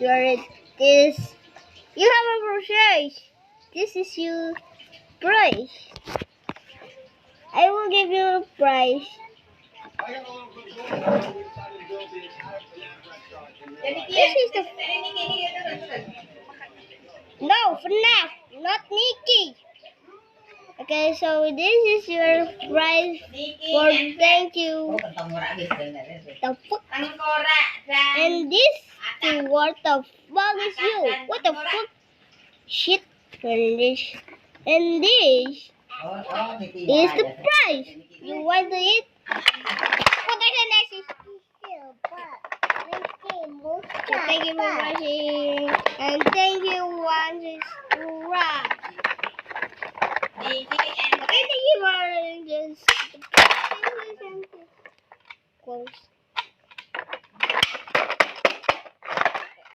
Your this. You have a brush. This is your brush. I will give you a prize. This is the no FNAF, not Nikki. Okay, so this is your prize for thank you. The fuck? And this thing, what the fuck is you? What the fuck? Shit. And this is the prize. You want to eat? What the next is? Thank you for watching. And thank you for watching. Thank you for just close.